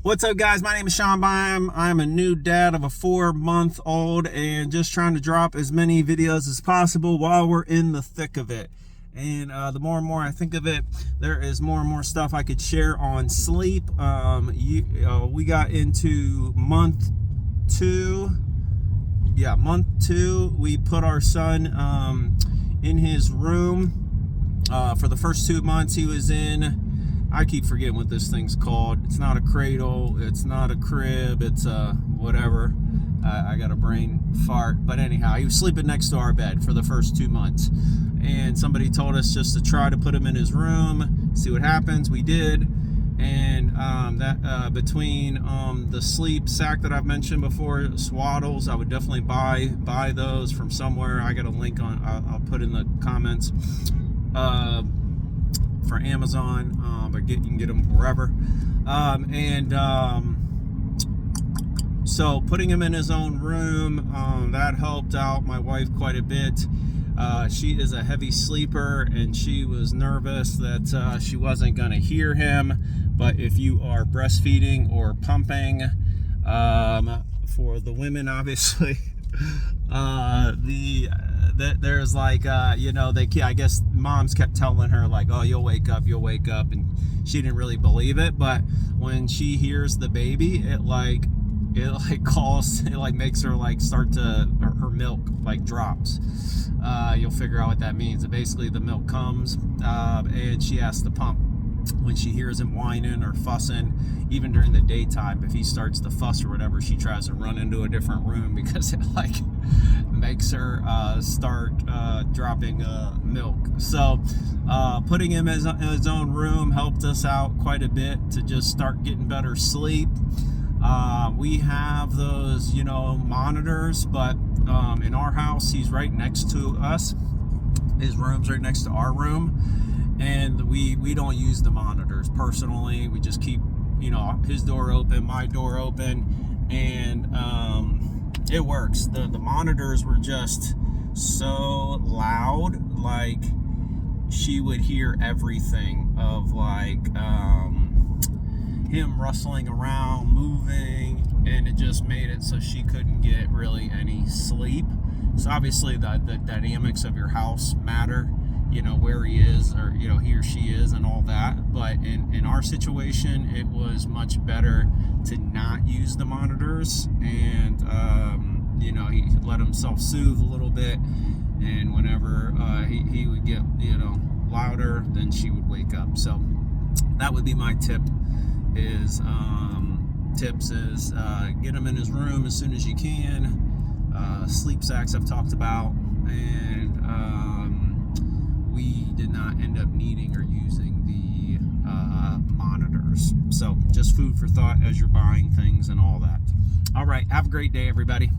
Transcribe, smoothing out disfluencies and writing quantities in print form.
What's up, guys? My name is Sean Byam. I'm a new dad of a 4-month-old and just trying to drop as many videos as possible while we're in the thick of it. And the more and more I think of it, there is more and more stuff I could share on sleep. We got into month 2. Yeah, month 2. We put our son in his room. For the first 2 months he was in, I keep forgetting what this thing's called. It's not a cradle, it's not a crib, it's whatever. I got a brain fart. But anyhow, he was sleeping next to our bed for the first 2 months. And somebody told us just to try to put him in his room, see what happens. We did. And between the sleep sack that I've mentioned before, Swaddles, I would definitely buy those from somewhere. I got a link on, I'll put in the comments. For Amazon, but you can get them wherever. So putting him in his own room, that helped out my wife quite a bit. She is a heavy sleeper, and she was nervous that she wasn't going to hear him. But if you are breastfeeding or pumping, for the women, obviously, there's like I guess moms kept telling her like, oh, you'll wake up, and she didn't really believe it. But when she hears the baby, it makes her like start to, her milk like drops. You'll figure out what that means. Basically the milk comes, and she has to pump when she hears him whining or fussing. Even during the daytime, if he starts to fuss or whatever, she tries to run into a different room because it like makes her start dropping milk. So putting him in his own room helped us out quite a bit to just start getting better sleep. We have those monitors, but in our house he's right next to us. His room's right next to our room, and we don't use the monitors personally. We just keep his door open, my door open, and it works. The monitors were just so loud, like she would hear everything of like him rustling around, moving, and it just made it so she couldn't get really any sleep. So obviously the dynamics of your house matter, where he is, or he or she is, and all that. But in our situation, it was much better to not use the monitors, and he let himself soothe a little bit, and whenever he would get louder, then she would wake up. So that would be my tip is get him in his room as soon as you can. Sleep sacks I've talked about, and we did not end up needing or using the monitors. So just food for thought as you're buying things and all that. All right, have a great day, everybody.